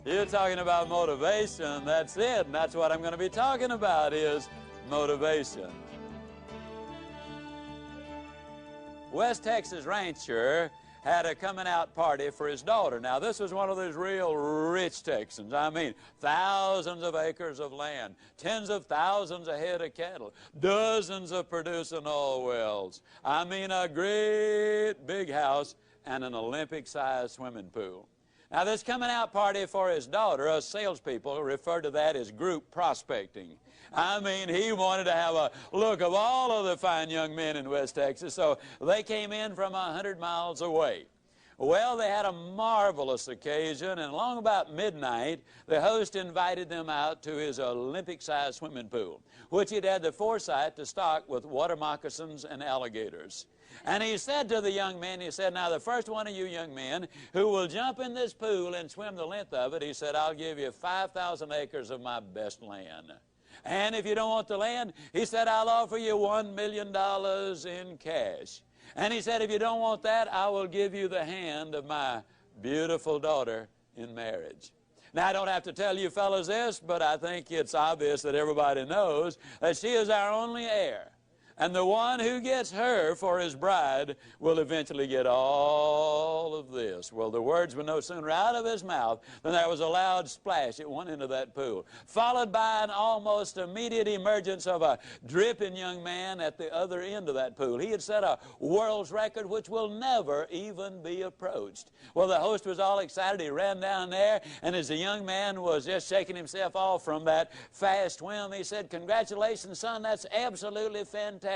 You're talking about motivation. That's it. And that's what I'm going to be talking about is motivation. West Texas rancher had a coming out party for his daughter. Now, this was one of those real rich Texans. I mean, thousands of acres of land, tens of thousands of head of cattle, dozens of producing oil wells. I mean, a great big house and an Olympic-sized swimming pool. Now, this coming out party for his daughter, us salespeople refer to that as group prospecting. I mean, he wanted to have a look of all of the fine young men in West Texas, so they came in from 100 miles away. Well, they had a marvelous occasion, and along about midnight, the host invited them out to his Olympic-sized swimming pool, which he'd had the foresight to stock with water moccasins and alligators. And he said to the young men, he said, now the first one of you young men who will jump in this pool and swim the length of it, he said, I'll give you 5,000 acres of my best land. And if you don't want the land, he said, I'll offer you $1 million in cash. And he said, if you don't want that, I will give you the hand of my beautiful daughter in marriage. Now, I don't have to tell you fellas this, but I think it's obvious that everybody knows that she is our only heir. And the one who gets her for his bride will eventually get all of this. Well, the words were no sooner out of his mouth than there was a loud splash at one end of that pool, followed by an almost immediate emergence of a dripping young man at the other end of that pool. He had set a world's record which will never even be approached. Well, the host was all excited. He ran down there, and as the young man was just shaking himself off from that fast swim, he said, congratulations, son, that's absolutely fantastic.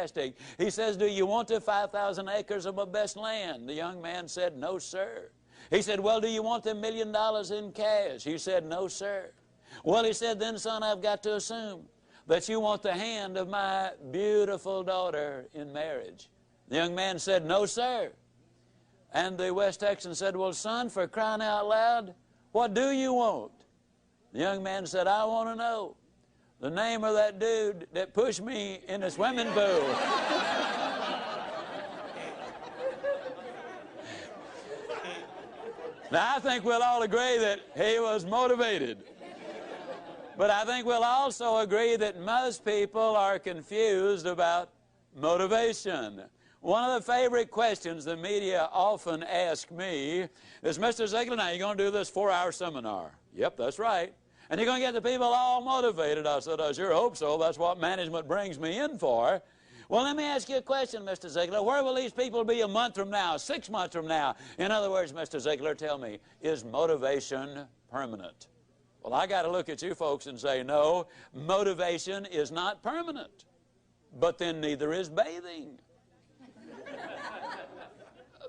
He says, do you want the 5,000 acres of my best land? The young man said, no, sir. He said, well, do you want the $1 million in cash? He said, no, sir. Well, he said, then, son, I've got to assume that you want the hand of my beautiful daughter in marriage. The young man said, no, sir. And the West Texan said, well, son, for crying out loud, what do you want? The young man said, I want to know the name of that dude that pushed me in the swimming pool. Now, I think we'll all agree that he was motivated. But I think we'll also agree that most people are confused about motivation. One of the favorite questions the media often ask me is, Mr. Ziglar, now you're going to do this 4-hour seminar. Yep, that's right. And you're going to get the people all motivated. I said, I sure hope so. That's what management brings me in for. Well, let me ask you a question, Mr. Ziglar. Where will these people be a month from now, 6 months from now? In other words, Mr. Ziglar, tell me, is motivation permanent? Well, I got to look at you folks and say, no, motivation is not permanent. But then neither is bathing.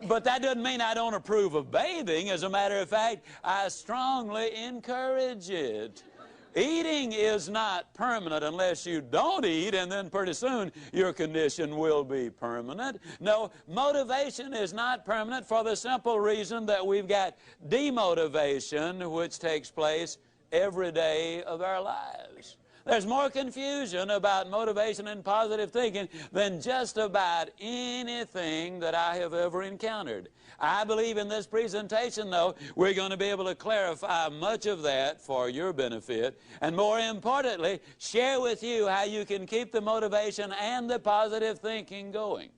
But that doesn't mean I don't approve of bathing. As a matter of fact, I strongly encourage it. Eating is not permanent unless you don't eat, and then pretty soon your condition will be permanent. No, motivation is not permanent for the simple reason that we've got demotivation, which takes place every day of our lives. There's more confusion about motivation and positive thinking than just about anything that I have ever encountered. I believe in this presentation, though, we're going to be able to clarify much of that for your benefit, and more importantly, share with you how you can keep the motivation and the positive thinking going.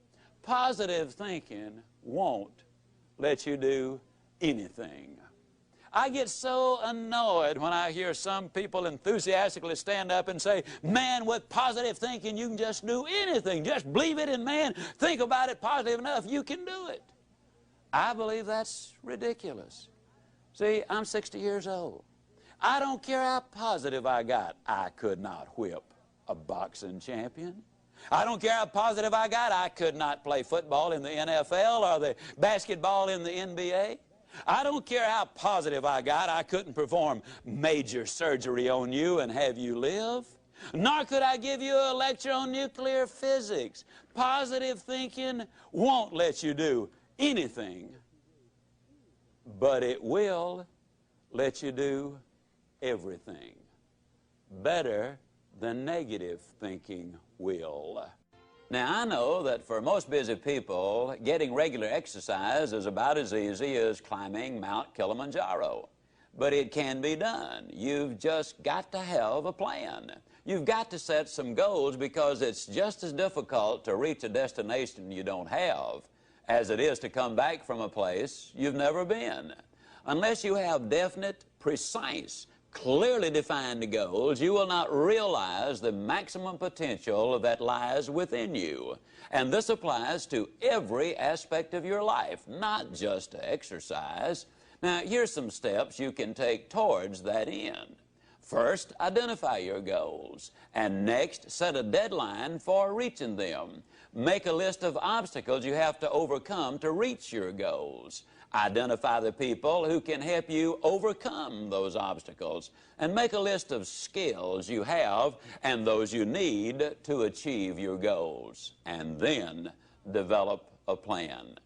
Positive thinking won't let you do anything. I get so annoyed when I hear some people enthusiastically stand up and say, man, with positive thinking, you can just do anything. Just believe it, and man, think about it positive enough, you can do it. I believe that's ridiculous. See, I'm 60 years old. I don't care how positive I got. I could not whip a boxing champion. I don't care how positive I got. I could not play football in the NFL or the basketball in the NBA. I don't care how positive I got, I couldn't perform major surgery on you and have you live. Nor could I give you a lecture on nuclear physics. Positive thinking won't let you do anything, but it will let you do everything. Better than negative thinking will. Now, I know that for most busy people, getting regular exercise is about as easy as climbing Mount Kilimanjaro. but it can be done. You've just got to have a plan. You've got to set some goals, because it's just as difficult to reach a destination you don't have as it is to come back from a place you've never been. Unless you have definite, precise, clearly defined goals, you will not realize the maximum potential that lies within you. And this applies to every aspect of your life, not just to exercise. Now, here's some steps you can take towards that end. First, identify your goals, and next, set a deadline for reaching them. Make a list of obstacles you have to overcome to reach your goals. Identify the people who can help you overcome those obstacles, and make a list of skills you have and those you need to achieve your goals, and then develop a plan.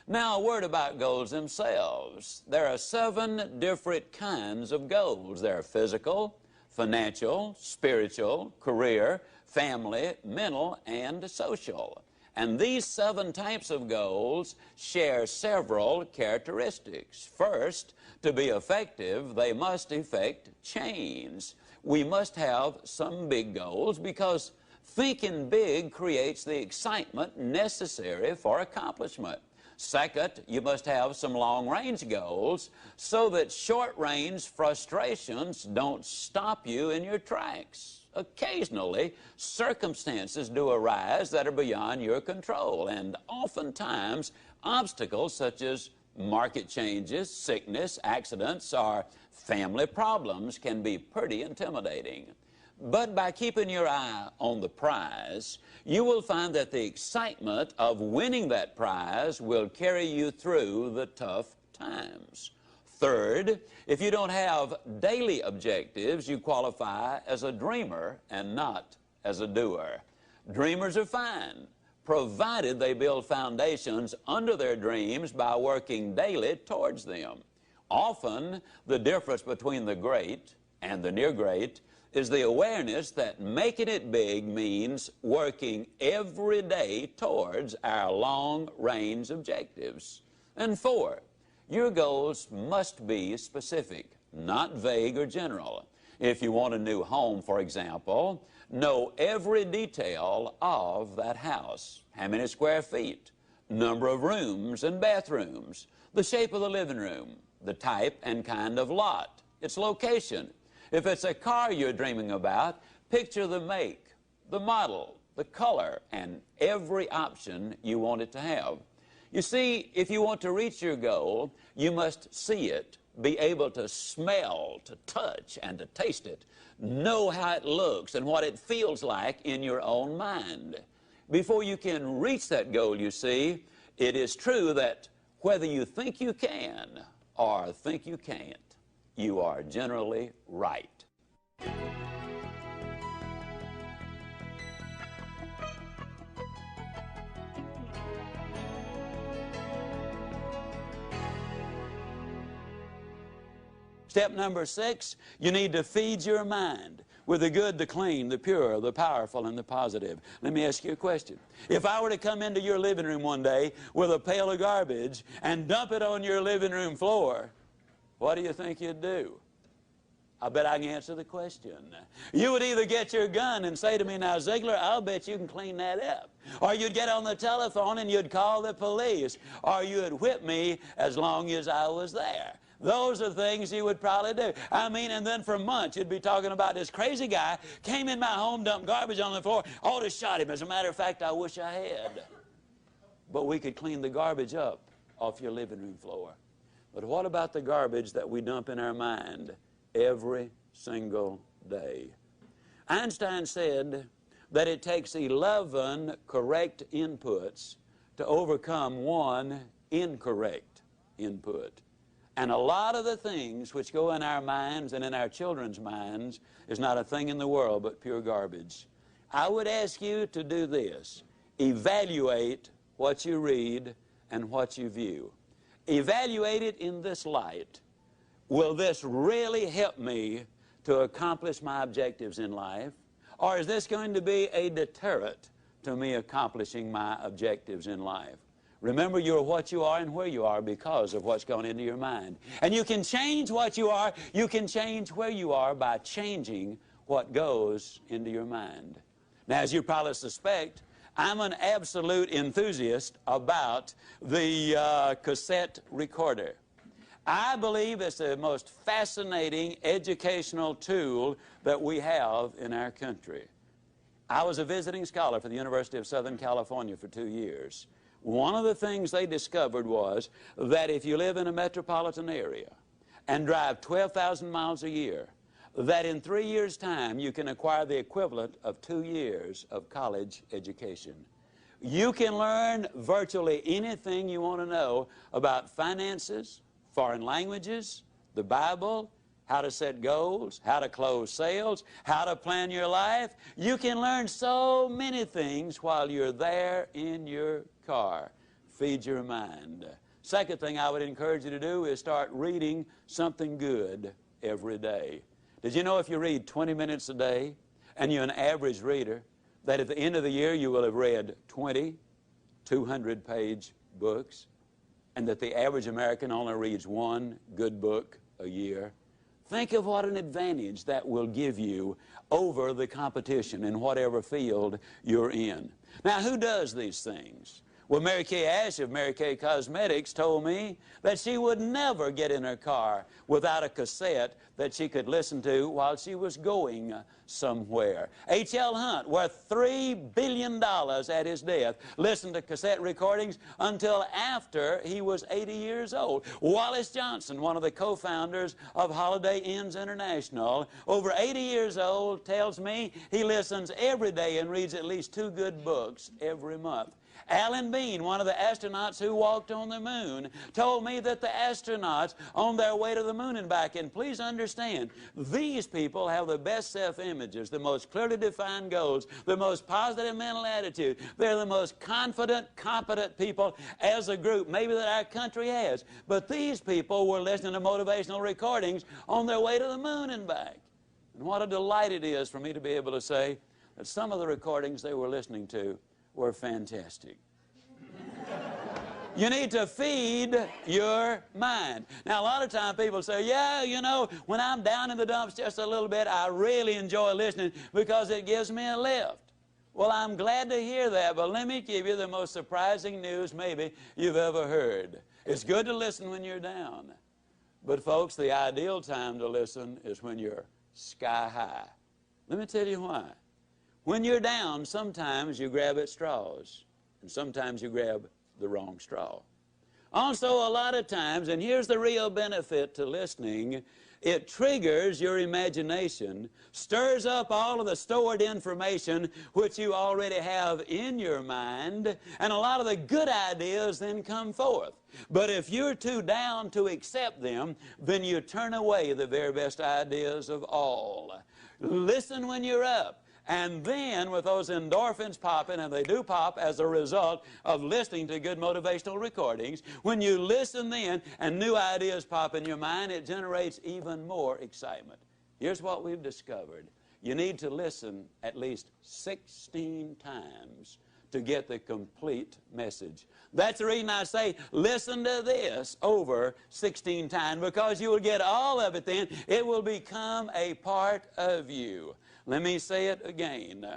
Now, a word about goals themselves. There are 7 different kinds of goals. There are physical, financial, spiritual, career, family, mental, and social. And these 7 types of goals share several characteristics. First, to be effective, they must effect change. We must have some big goals, because thinking big creates the excitement necessary for accomplishment. Second, you must have some long-range goals so that short-range frustrations don't stop you in your tracks. Occasionally, circumstances do arise that are beyond your control, and oftentimes, obstacles such as market changes, sickness, accidents, or family problems can be pretty intimidating. But by keeping your eye on the prize, you will find that the excitement of winning that prize will carry you through the tough times. Third, if you don't have daily objectives, you qualify as a dreamer and not as a doer. Dreamers are fine, provided they build foundations under their dreams by working daily towards them. Often, the difference between the great and the near great is the awareness that making it big means working every day towards our long-range objectives. And 4, your goals must be specific, not vague or general. If you want a new home, for example, know every detail of that house. How many square feet, number of rooms and bathrooms, the shape of the living room, the type and kind of lot, its location. If it's a car you're dreaming about, picture the make, the model, the color, and every option you want it to have. You see, if you want to reach your goal, you must see it, be able to smell, to touch, and to taste it. Know how it looks and what it feels like in your own mind. Before you can reach that goal, you see, it is true that whether you think you can or think you can't, you are generally right. Step number 6, you need to feed your mind with the good, the clean, the pure, the powerful, and the positive. Let me ask you a question. If I were to come into your living room one day with a pail of garbage and dump it on your living room floor, what do you think you'd do? I bet I can answer the question. You would either get your gun and say to me, now, Ziglar, I'll bet you can clean that up. Or you'd get on the telephone and you'd call the police. Or you'd whip me as long as I was there. Those are things you would probably do. I mean, and then for months you'd be talking about this crazy guy came in my home, dumped garbage on the floor, ought to shot him. As a matter of fact, I wish I had. But we could clean the garbage up off your living room floor. But what about the garbage that we dump in our mind every single day? Einstein said that it takes 11 correct inputs to overcome one incorrect input. And a lot of the things which go in our minds and in our children's minds is not a thing in the world but pure garbage. I would ask you to do this. Evaluate what you read and what you view. Evaluate it in this light. Will this really help me to accomplish my objectives in life? Or is this going to be a deterrent to me accomplishing my objectives in life? Remember, you're what you are and where you are because of what's gone into your mind. And you can change what you are, you can change where you are by changing what goes into your mind. Now, as you probably suspect, I'm an absolute enthusiast about the cassette recorder. I believe it's the most fascinating educational tool that we have in our country. I was a visiting scholar for the University of Southern California for 2 years. One of the things they discovered was that if you live in a metropolitan area and drive 12,000 miles a year, that in 3 years' time you can acquire the equivalent of 2 years of college education. You can learn virtually anything you want to know about finances, foreign languages, the Bible, how to set goals, how to close sales, how to plan your life. You can learn so many things while you're there in your car. Feed your mind. Second thing I would encourage you to do is start reading something good every day. Did you know if you read 20 minutes a day and you're an average reader, that at the end of the year you will have read 20 200-page books, and that the average American only reads one good book a year? Think of what an advantage that will give you over the competition in whatever field you're in. Now, who does these things? Well, Mary Kay Ash of Mary Kay Cosmetics told me that she would never get in her car without a cassette that she could listen to while she was going somewhere. H.L. Hunt, worth $3 billion at his death, listened to cassette recordings until after he was 80 years old. Wallace Johnson, one of the co-founders of Holiday Inns International, over 80 years old, tells me he listens every day and reads at least 2 good books every month. Alan Bean, one of the astronauts who walked on the moon, told me that the astronauts on their way to the moon and back, and please understand, these people have the best self-images, the most clearly defined goals, the most positive mental attitude. They're the most confident, competent people as a group maybe that our country has. But these people were listening to motivational recordings on their way to the moon and back. And what a delight it is for me to be able to say that some of the recordings they were listening to were fantastic. You need to feed your mind. Now, a lot of times people say, yeah, you know, when I'm down in the dumps just a little bit, I really enjoy listening because it gives me a lift. Well, I'm glad to hear that, but let me give you the most surprising news maybe you've ever heard. It's good to listen when you're down. But, folks, the ideal time to listen is when you're sky high. Let me tell you why. When you're down, sometimes you grab at straws, and sometimes you grab the wrong straw. Also, a lot of times, and here's the real benefit to listening, it triggers your imagination, stirs up all of the stored information which you already have in your mind, and a lot of the good ideas then come forth. But if you're too down to accept them, then you turn away the very best ideas of all. Listen when you're up. And then with those endorphins popping, and they do pop as a result of listening to good motivational recordings, when you listen then and new ideas pop in your mind, it generates even more excitement. Here's what we've discovered. You need to listen at least 16 times to get the complete message. That's the reason I say listen to this over 16 times, because you will get all of it then. It will become a part of you. Let me say it again.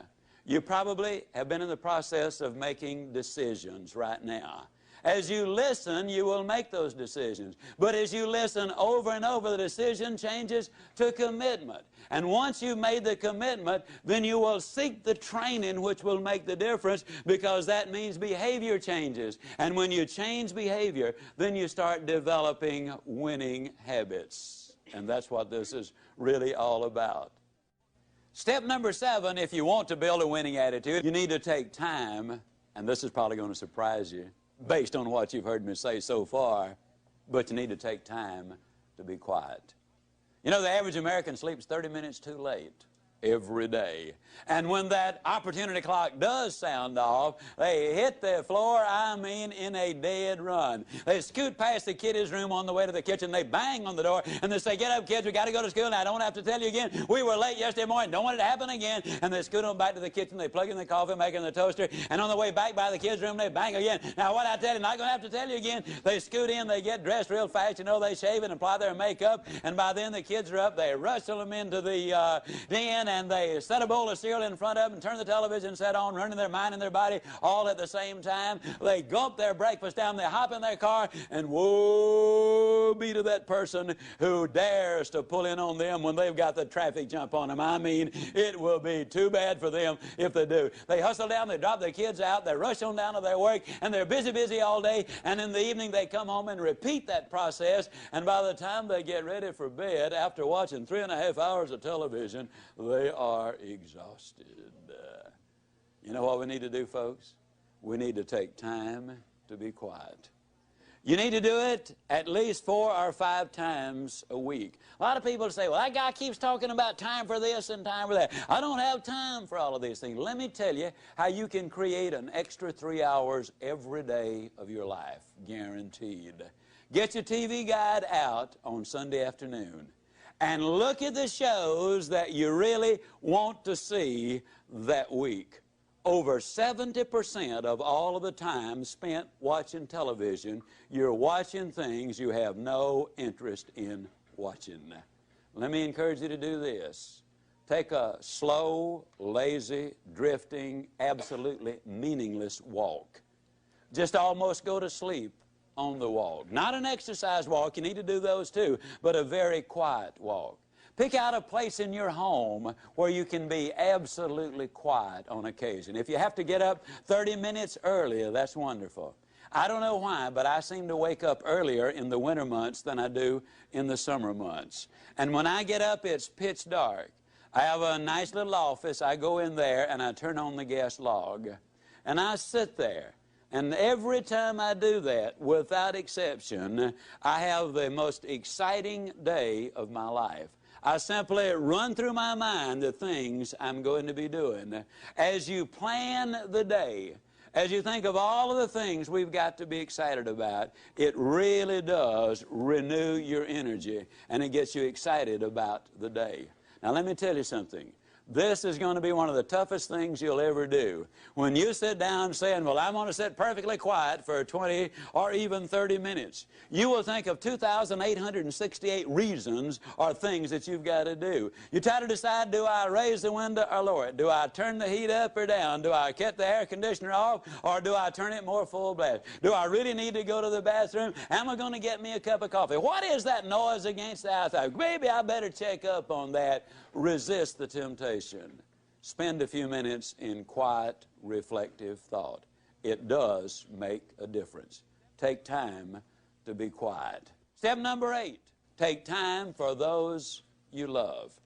You probably have been in the process of making decisions right now. As you listen, you will make those decisions. But as you listen over and over, the decision changes to commitment. And once you've made the commitment, then you will seek the training which will make the difference, because that means behavior changes. And when you change behavior, then you start developing winning habits. And that's what this is really all about. Step number 7, if you want to build a winning attitude, you need to take time, and this is probably going to surprise you based on what you've heard me say so far, but you need to take time to be quiet. You know, the average American sleeps 30 minutes too late. every day. And when that opportunity clock does sound off, they hit the floor, I mean, in a dead run. They scoot past the kiddies' room on the way to the kitchen. They bang on the door, and they say, "Get up, kids, we got to go to school." Now, I don't have to tell you again, we were late yesterday morning. Don't want it to happen again. And they scoot on back to the kitchen. They plug in the coffee maker in the toaster, and on the way back by the kids' room, they bang again. Now, what I tell you, not going to have to tell you again. They scoot in, they get dressed real fast, you know, they shave and apply their makeup, and by then the kids are up. They rustle them into the den, and they set a bowl of cereal in front of them, turn the television set on, running their mind and their body all at the same time. They gulp their breakfast down, they hop in their car, and woe be to that person who dares to pull in on them when they've got the traffic jump on them. I mean, it will be too bad for them if they do. They hustle down, they drop their kids out, they rush on down to their work, and they're busy all day, and in the evening they come home and repeat that process, and by the time they get ready for bed, after watching 3.5 hours of television, they are exhausted. You know what we need to do, folks? We need to take time to be quiet. You need to do it at least 4 or 5 times a week. A lot of people say, "Well, that guy keeps talking about time for this and time for that. I don't have time for all of these things." Let me tell you how you can create an extra 3 hours every day of your life, guaranteed. Get your TV guide out on Sunday afternoon and look at the shows that you really want to see that week. Over 70% of all of the time spent watching television, you're watching things you have no interest in watching. Let me encourage you to do this. Take a slow, lazy, drifting, absolutely meaningless walk. Just almost go to sleep on the walk. Not an exercise walk, you need to do those too, but a very quiet walk. Pick out a place in your home where you can be absolutely quiet on occasion. If you have to get up 30 minutes earlier, that's wonderful. I don't know why, but I seem to wake up earlier in the winter months than I do in the summer months. And when I get up, it's pitch dark. I have a nice little office. I go in there and I turn on the gas log. And I sit there. And every time I do that, without exception, I have the most exciting day of my life. I simply run through my mind the things I'm going to be doing. As you plan the day, as you think of all of the things we've got to be excited about, it really does renew your energy, and it gets you excited about the day. Now, let me tell you something. This is going to be one of the toughest things you'll ever do. When you sit down saying, "Well, I'm going to sit perfectly quiet for 20 or even 30 minutes, you will think of 2,868 reasons or things that you've got to do. You try to decide, do I raise the window or lower it? Do I turn the heat up or down? Do I cut the air conditioner off, or do I turn it more full blast? Do I really need to go to the bathroom? Am I going to get me a cup of coffee? What is that noise against the outside? Maybe I better check up on that." Resist the temptation. Spend a few minutes in quiet, reflective thought. It does make a difference. Take time to be quiet. Step number 8, take time for those you love.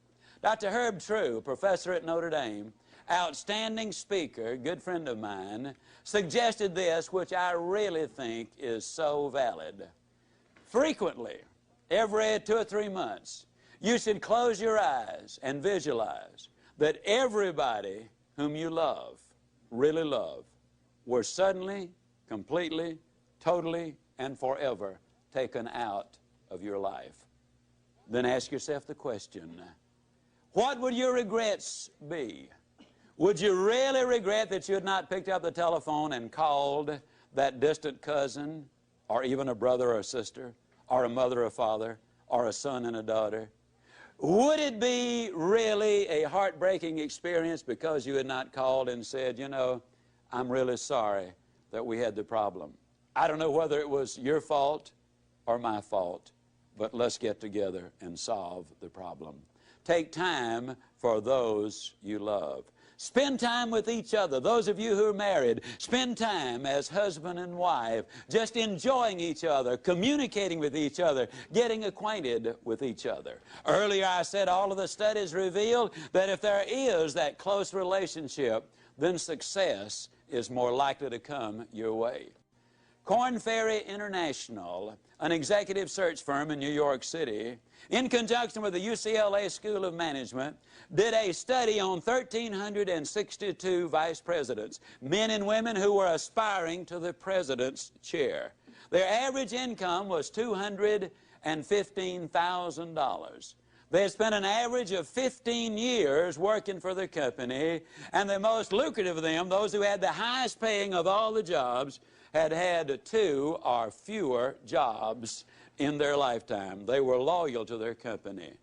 Dr. Herb True, professor at Notre Dame, outstanding speaker, good friend of mine, suggested this, which I really think is so valid. Frequently, every 2 or 3 months, you should close your eyes and visualize that everybody whom you love, really love, were suddenly, completely, totally, and forever taken out of your life. Then ask yourself the question, what would your regrets be? Would you really regret that you had not picked up the telephone and called that distant cousin, or even a brother or a sister, or a mother or father, or a son and a daughter? Would it be really a heartbreaking experience because you had not called and said, "You know, I'm really sorry that we had the problem. I don't know whether it was your fault or my fault, but let's get together and solve the problem." Take time for those you love. Spend time with each other. Those of you who are married, spend time as husband and wife, just enjoying each other, communicating with each other, getting acquainted with each other. Earlier I said all of the studies reveal that if there is that close relationship, then success is more likely to come your way. Korn Ferry International, an executive search firm in New York City, in conjunction with the UCLA School of Management, did a study on 1,362 vice presidents, men and women who were aspiring to the president's chair. Their average income was $215,000. They had spent an average of 15 years working for the company, and the most lucrative of them, those who had the highest paying of all the jobs, had had 2 or fewer jobs in their lifetime. They were loyal to their company.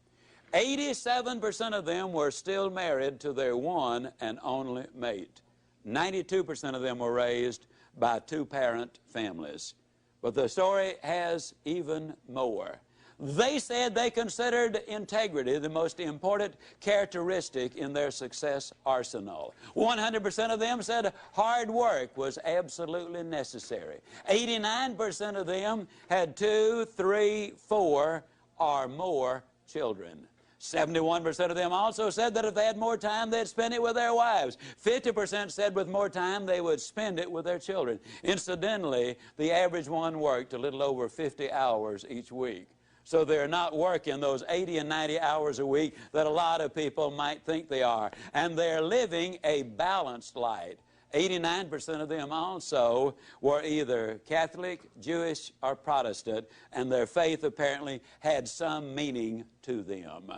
87% of them were still married to their one and only mate. 92% of them were raised by 2-parent families. But the story has even more. They said they considered integrity the most important characteristic in their success arsenal. 100% of them said hard work was absolutely necessary. 89% of them had 2, 3, 4, or more children. 71% of them also said that if they had more time, they'd spend it with their wives. 50% said with more time, they would spend it with their children. Incidentally, the average one worked a little over 50 hours each week. So they're not working those 80 and 90 hours a week that a lot of people might think they are. And they're living a balanced life. 89% of them also were either Catholic, Jewish, or Protestant, and their faith apparently had some meaning to them.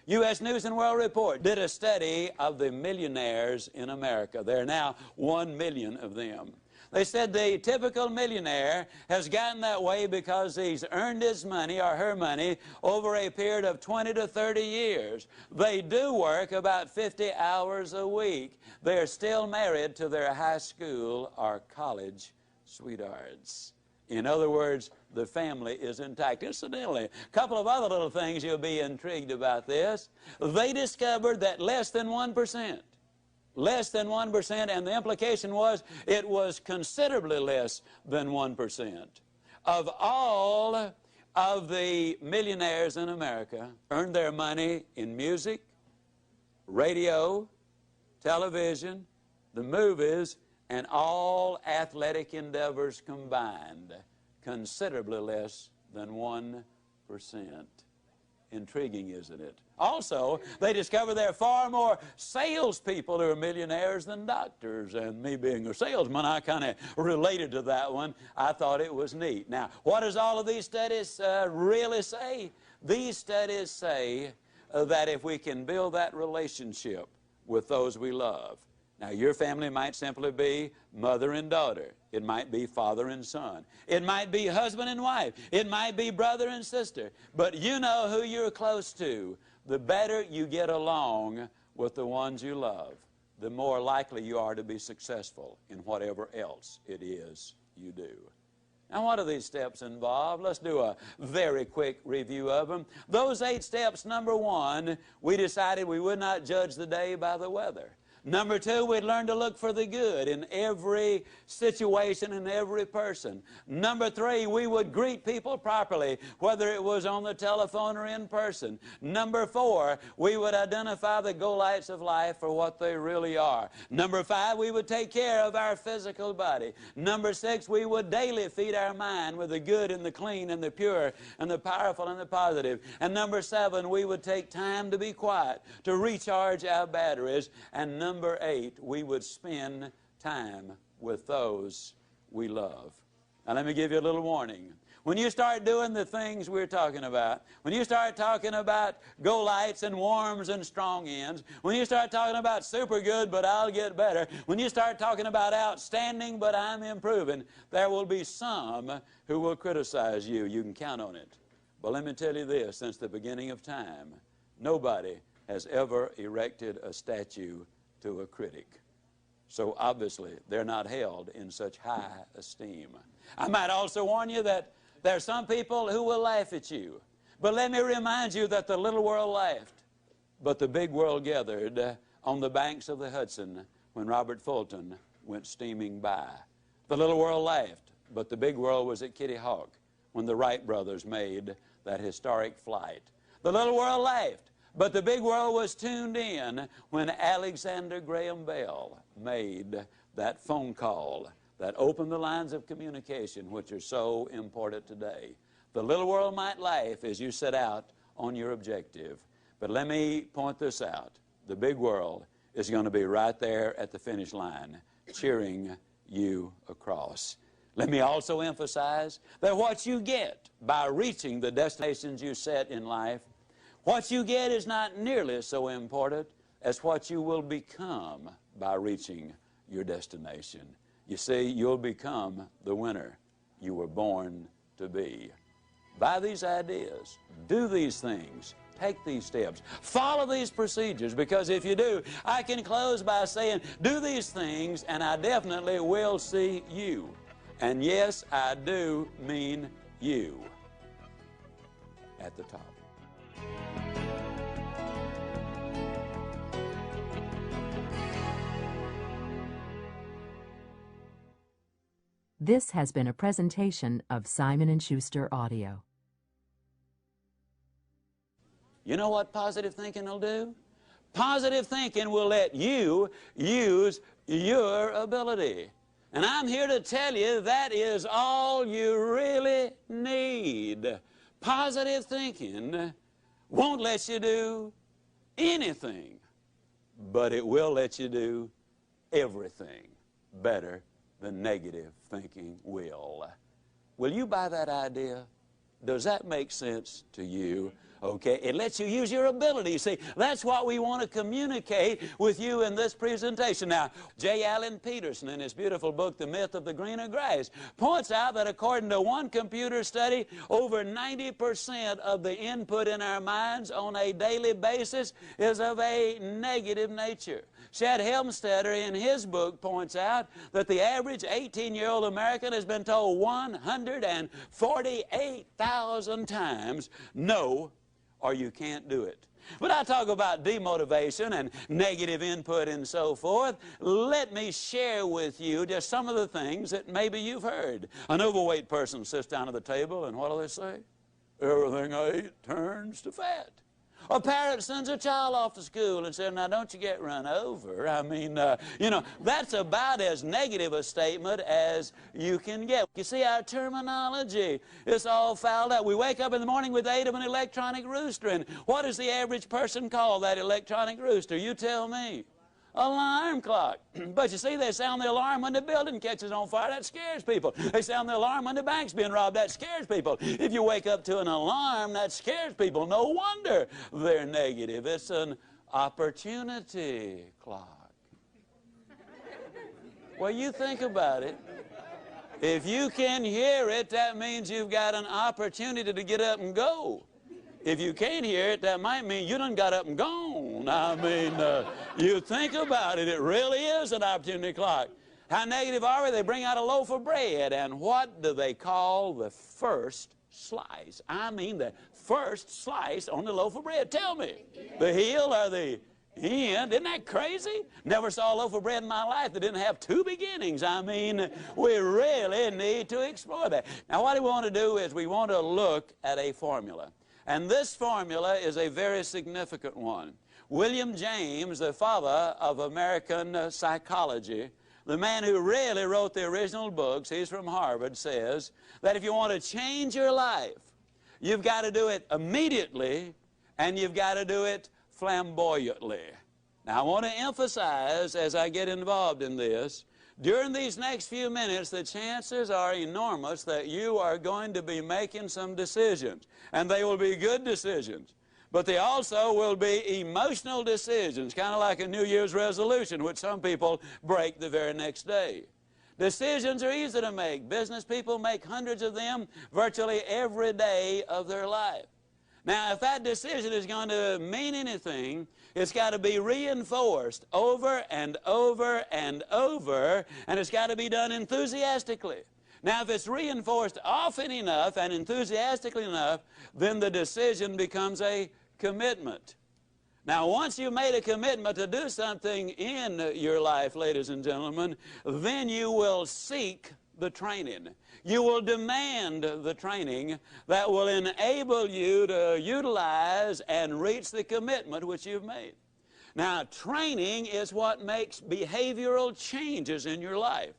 U.S. News and World Report did a study of the millionaires in America. There are now 1 million of them. They said the typical millionaire has gotten that way because he's earned his money or her money over a period of 20 to 30 years. They do work about 50 hours a week. They're still married to their high school or college sweethearts. In other words, the family is intact. Incidentally, a couple of other little things you'll be intrigued about this. They discovered that less than 1%, and the implication was it was considerably less than 1%, of all of the millionaires in America earned their money in music, radio, television, the movies, and all athletic endeavors combined. Considerably less than 1%. Intriguing, isn't it? Also, they discover there are far more salespeople who are millionaires than doctors. And me being a salesman, I kind of related to that one. I thought it was neat. Now, what does all of these studies really say? These studies say that if we can build that relationship with those we love. Now, your family might simply be mother and daughter. It might be father and son. It might be husband and wife. It might be brother and sister. But you know who you're close to. The better you get along with the ones you love, the more likely you are to be successful in whatever else it is you do. Now, what do these steps involve? Let's do a very quick review of them. Those 8 steps, number 1, we decided we would not judge the day by the weather. Number 2, we'd learn to look for the good in every situation and every person. Number 3, we would greet people properly, whether it was on the telephone or in person. Number 4, we would identify the go-lights of life for what they really are. Number 5, we would take care of our physical body. Number 6, we would daily feed our mind with the good and the clean and the pure and the powerful and the positive. And number 7, we would take time to be quiet, to recharge our batteries. And number 8, we would spend time with those we love. Now, let me give you a little warning. When you start doing the things we're talking about, when you start talking about go-lights and warms and strong ends, when you start talking about super good but I'll get better, when you start talking about outstanding but I'm improving, there will be some who will criticize you. You can count on it. But let me tell you this, since the beginning of time, nobody has ever erected a statue to a critic. So obviously, they're not held in such high esteem. I might also warn you that there are some people who will laugh at you. But let me remind you that the little world laughed, but the big world gathered on the banks of the Hudson when Robert Fulton went steaming by. The little world laughed, but the big world was at Kitty Hawk when the Wright brothers made that historic flight. The little world laughed, but the big world was tuned in when Alexander Graham Bell made that phone call that open the lines of communication which are so important today. The little world might laugh as you set out on your objective, but let me point this out. The big world is going to be right there at the finish line, cheering you across. Let me also emphasize that what you get by reaching the destinations you set in life, what you get is not nearly so important as what you will become by reaching your destination. You see, you'll become the winner you were born to be. Buy these ideas, do these things, take these steps, follow these procedures, because if you do, I can close by saying, do these things and I definitely will see you. And yes, I do mean you at the top. This has been a presentation of Simon & Schuster Audio. You know what positive thinking will do? Positive thinking will let you use your ability. And I'm here to tell you that is all you really need. Positive thinking won't let you do anything, but it will let you do everything better than negative thinking will. Will you buy that idea? Does that make sense to you? Okay, it lets you use your ability. You see, that's what we want to communicate with you in this presentation. Now, J. Allen Peterson, in his beautiful book, The Myth of the Greener Grass, points out that according to one computer study, over 90% of the input in our minds on a daily basis is of a negative nature. Shad Helmstetter, in his book, points out that the average 18-year-old American has been told 148,000 times, no, or you can't do it. But I talk about demotivation and negative input and so forth. Let me share with you just some of the things that maybe you've heard. An overweight person sits down at the table and what do they say? Everything I eat turns to fat. A parent sends a child off to school and says, now don't you get run over. I mean, you know, that's about as negative a statement as you can get. You see, our terminology is all fouled up. We wake up in the morning with the aid of an electronic rooster, and what does the average person call that electronic rooster? You tell me. Alarm clock. But you see, they sound the alarm when the building catches on fire. That scares people. They sound the alarm when the bank's being robbed. That scares people. If you wake up to an alarm, that scares people. No wonder they're negative. It's an opportunity clock. Well, you think about it. If you can hear it, that means you've got an opportunity to get up and go. If you can't hear it, that might mean you done got up and gone. I mean, you think about it, it really is an opportunity clock. How negative are we? They bring out a loaf of bread, and what do they call the first slice? I mean the first slice on the loaf of bread. Tell me, the heel or the end? Isn't that crazy? Never saw a loaf of bread in my life that didn't have two beginnings. I mean, we really need to explore that. Now, what we want to do is we want to look at a formula. And this formula is a very significant one. William James, the father of American psychology, the man who really wrote the original books, he's from Harvard, says that if you want to change your life, you've got to do it immediately and you've got to do it flamboyantly. Now, I want to emphasize as I get involved in this, during these next few minutes, the chances are enormous that you are going to be making some decisions. And they will be good decisions. But they also will be emotional decisions, kind of like a New Year's resolution, which some people break the very next day. Decisions are easy to make. Business people make hundreds of them virtually every day of their life. Now, if that decision is going to mean anything, it's got to be reinforced over and over and over, and it's got to be done enthusiastically. Now, if it's reinforced often enough and enthusiastically enough, then the decision becomes a commitment. Now, once you've made a commitment to do something in your life, ladies and gentlemen, then you will seek the training. You will demand the training that will enable you to utilize and reach the commitment which you've made. Now, training is what makes behavioral changes in your life.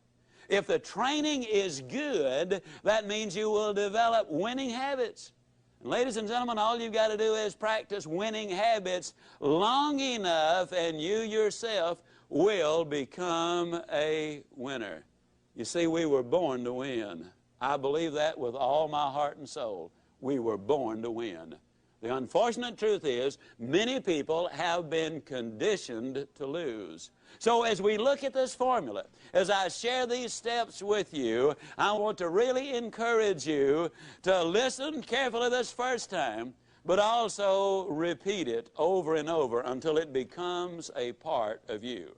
If the training is good, that means you will develop winning habits. And ladies and gentlemen, all you've got to do is practice winning habits long enough, and you yourself will become a winner. You see, we were born to win. I believe that with all my heart and soul. We were born to win. The unfortunate truth is, many people have been conditioned to lose. So as we look at this formula, as I share these steps with you, I want to really encourage you to listen carefully this first time, but also repeat it over and over until it becomes a part of you.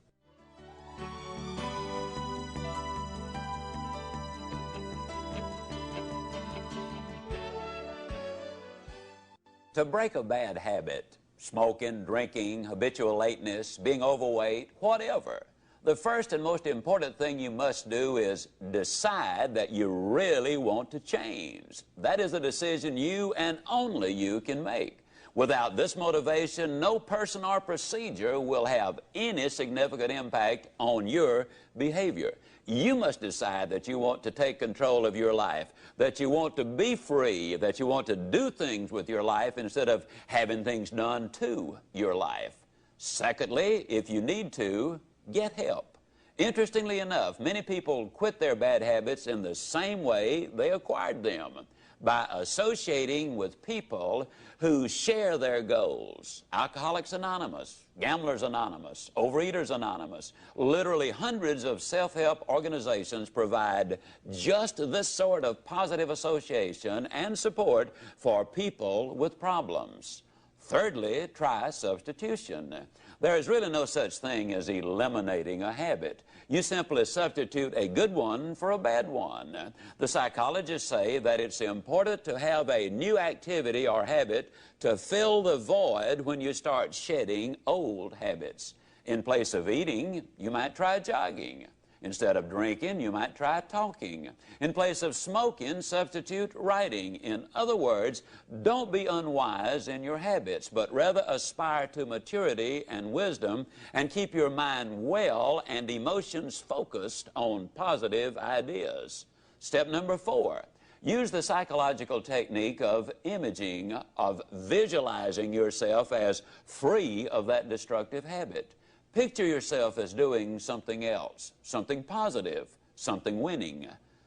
To break a bad habit, smoking, drinking, habitual lateness, being overweight, whatever, the first and most important thing you must do is decide that you really want to change. That is a decision you and only you can make. Without this motivation, no person or procedure will have any significant impact on your behavior. You must decide that you want to take control of your life, that you want to be free, that you want to do things with your life instead of having things done to your life. Secondly, if you need to, get help. Interestingly enough, many people quit their bad habits in the same way they acquired them, by associating with people who share their goals. Alcoholics Anonymous, Gamblers Anonymous, Overeaters Anonymous, literally hundreds of self-help organizations provide just this sort of positive association and support for people with problems. Thirdly, try substitution. There is really no such thing as eliminating a habit. You simply substitute a good one for a bad one. The psychologists say that it's important to have a new activity or habit to fill the void when you start shedding old habits. In place of eating, you might try jogging. Instead of drinking, you might try talking. In place of smoking, substitute writing. In other words, don't be unwise in your habits, but rather aspire to maturity and wisdom and keep your mind well and emotions focused on positive ideas. Step number 4, use the psychological technique of imaging, of visualizing yourself as free of that destructive habit. Picture yourself as doing something else, something positive, something winning.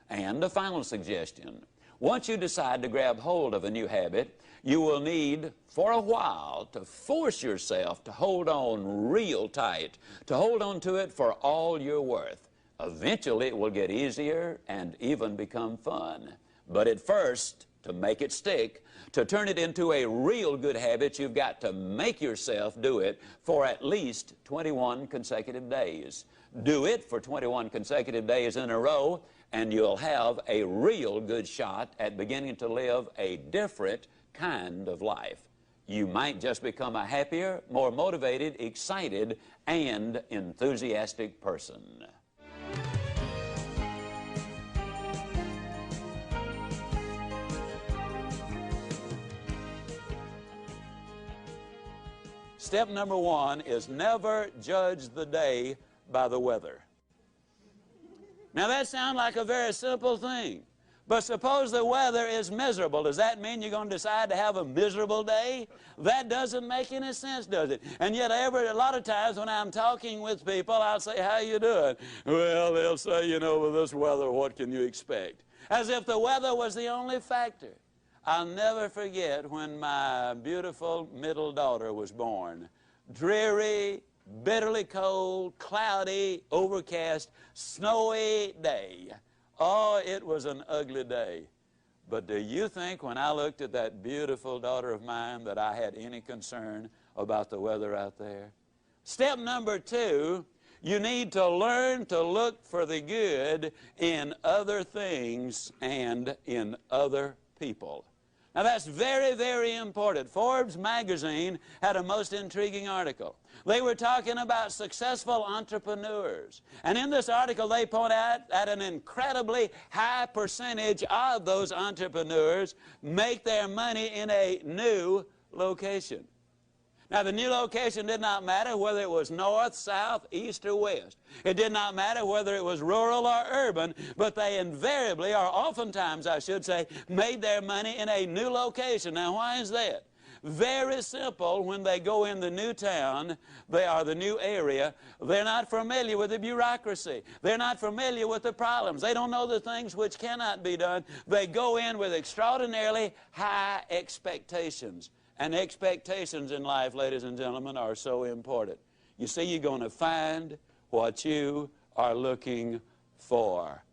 And a final suggestion. Once you decide to grab hold of a new habit, you will need, for a while, to force yourself to hold on real tight, to hold on to it for all you're worth. Eventually, it will get easier and even become fun. But at first, to make it stick, to turn it into a real good habit, you've got to make yourself do it for at least 21 consecutive days. Do it for 21 consecutive days in a row, and you'll have a real good shot at beginning to live a different kind of life. You might just become a happier, more motivated, excited, and enthusiastic person. Step number 1 is never judge the day by the weather. Now that sounds like a very simple thing, but suppose the weather is miserable. Does that mean you're going to decide to have a miserable day? That doesn't make any sense, does it? And yet a lot of times when I'm talking with people, I'll say, how you doing? Well, they'll say, you know, with this weather, what can you expect? As if the weather was the only factor. I'll never forget when my beautiful middle daughter was born. Dreary, bitterly cold, cloudy, overcast, snowy day. Oh, it was an ugly day. But do you think when I looked at that beautiful daughter of mine that I had any concern about the weather out there? Step number 2, you need to learn to look for the good in other things and in other people. Now that's very, very important. Forbes magazine had a most intriguing article. They were talking about successful entrepreneurs. And in this article they point out that an incredibly high percentage of those entrepreneurs make their money in a new location. Now, the new location did not matter whether it was north, south, east, or west. It did not matter whether it was rural or urban, but they invariably, or oftentimes, I should say, made their money in a new location. Now, why is that? Very simple. When they go in the new town, they are the new area, they're not familiar with the bureaucracy. They're not familiar with the problems. They don't know the things which cannot be done. They go in with extraordinarily high expectations. And expectations in life, ladies and gentlemen, are so important. You see, you're going to find what you are looking for.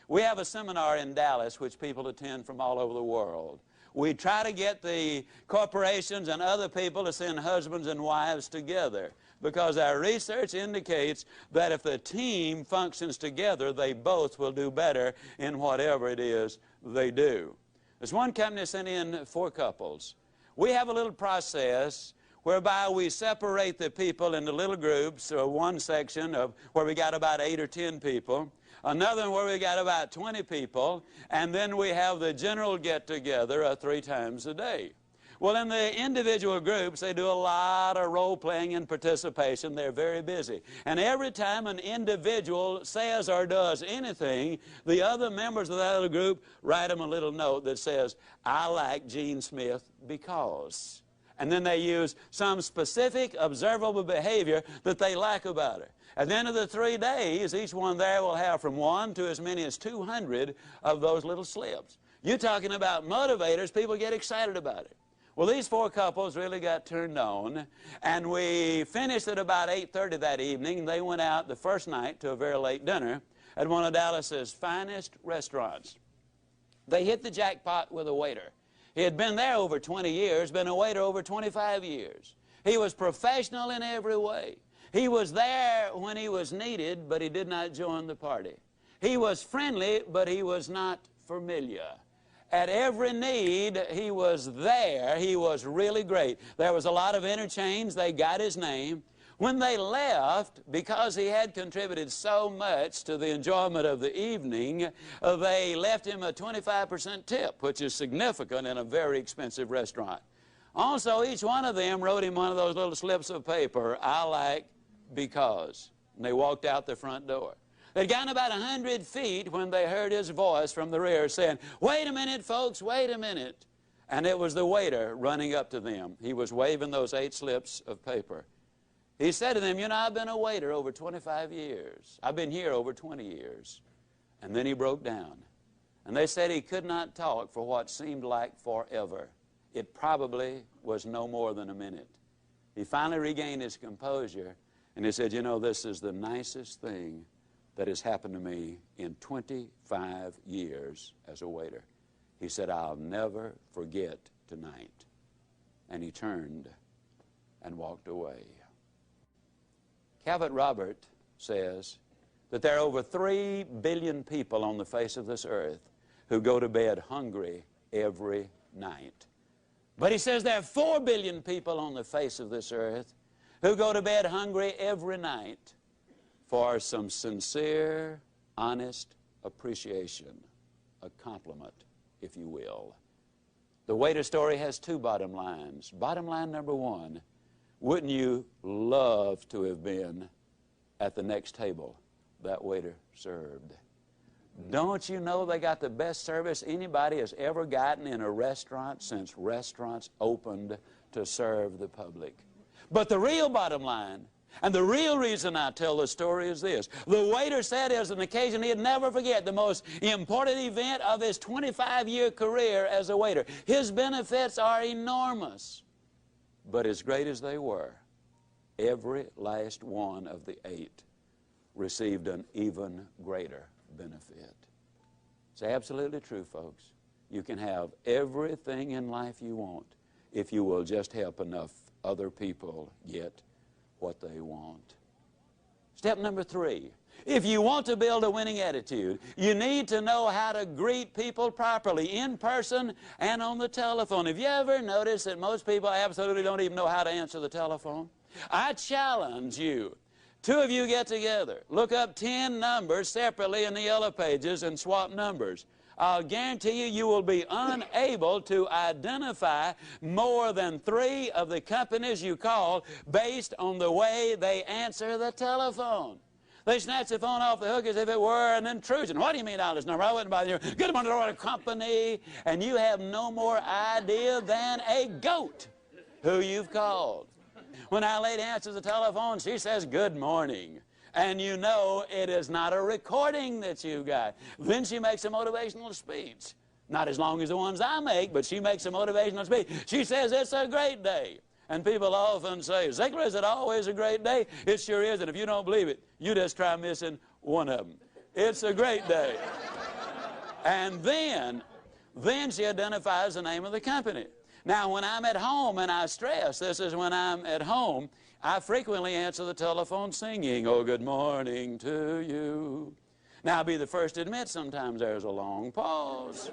We have a seminar in Dallas which people attend from all over the world. We try to get the corporations and other people to send husbands and wives together, because our research indicates that if the team functions together, they both will do better in whatever it is they do. There's one company sent in 4 couples. We have a little process whereby we separate the people into little groups, or one section of where we got about 8 or 10 people, another one where we got about 20 people, and then we have the general get-together 3 times a day. Well, in the individual groups, they do a lot of role-playing and participation. They're very busy. And every time an individual says or does anything, the other members of that other group write them a little note that says, "I like Gene Smith because." And then they use some specific observable behavior that they like about her. At the end of the 3 days, each one there will have from 1 to as many as 200 of those little slips. You're talking about motivators. People get excited about it. Well, these 4 couples really got turned on, and we finished at about 8:30 that evening. They went out the first night to a very late dinner at one of Dallas's finest restaurants. They hit the jackpot with a waiter. He had been there over 20 years, been a waiter over 25 years. He was professional in every way. He was there when he was needed, but he did not join the party. He was friendly, but he was not familiar. At every need, he was there. He was really great. There was a lot of interchange. They got his name. When they left, because he had contributed so much to the enjoyment of the evening, they left him a 25% tip, which is significant in a very expensive restaurant. Also, each one of them wrote him one of those little slips of paper, "I like because." And they walked out the front door. They'd gotten about 100 feet when they heard his voice from the rear saying, "Wait a minute, folks, wait a minute." And it was the waiter running up to them. He was waving those 8 slips of paper. He said to them, "You know, I've been a waiter over 25 years. I've been here over 20 years. And then he broke down. And they said he could not talk for what seemed like forever. It probably was no more than a minute. He finally regained his composure, and he said, "You know, this is the nicest thing that has happened to me in 25 years as a waiter." He said, "I'll never forget tonight." And he turned and walked away. Calvert Robert says that there are over 3 billion people on the face of this earth who go to bed hungry every night. But he says there are 4 billion people on the face of this earth who go to bed hungry every night for some sincere, honest appreciation, a compliment, if you will. The waiter story has 2 bottom lines. Bottom line number 1, wouldn't you love to have been at the next table that waiter served? Don't you know they got the best service anybody has ever gotten in a restaurant since restaurants opened to serve the public? But the real bottom line, and the real reason I tell the story, is this. The waiter said it was an occasion he'd never forget, the most important event of his 25-year career as a waiter. His benefits are enormous. But as great as they were, every last one of the 8 received an even greater benefit. It's absolutely true, folks. You can have everything in life you want if you will just help enough other people get what they want. Step number 3. If you want to build a winning attitude, you need to know how to greet people properly, in person and on the telephone. Have you ever noticed that most people absolutely don't even know how to answer the telephone? I challenge you. 2 of you get together, look up 10 numbers separately in the yellow pages and swap numbers. I'll guarantee you, you will be unable to identify more than 3 of the companies you call based on the way they answer the telephone. They snatch the phone off the hook as if it were an intrusion. What do you mean on this number? I wouldn't bother you. Good morning, Lord, company. And you have no more idea than a goat who you've called. When our lady answers the telephone, she says, good morning. And you know it is not a recording that you got. Then she makes a motivational speech. Not as long as the ones I make, but she makes a motivational speech. She says, it's a great day. And people often say, Ziglar, is it always a great day? It sure is, and if you don't believe it, you just try missing one of them. It's a great day. And then she identifies the name of the company. Now, when I'm at home, and I stress, this is when I'm at home, I frequently answer the telephone singing, oh, good morning to you. Now, I'll be the first to admit sometimes there's a long pause.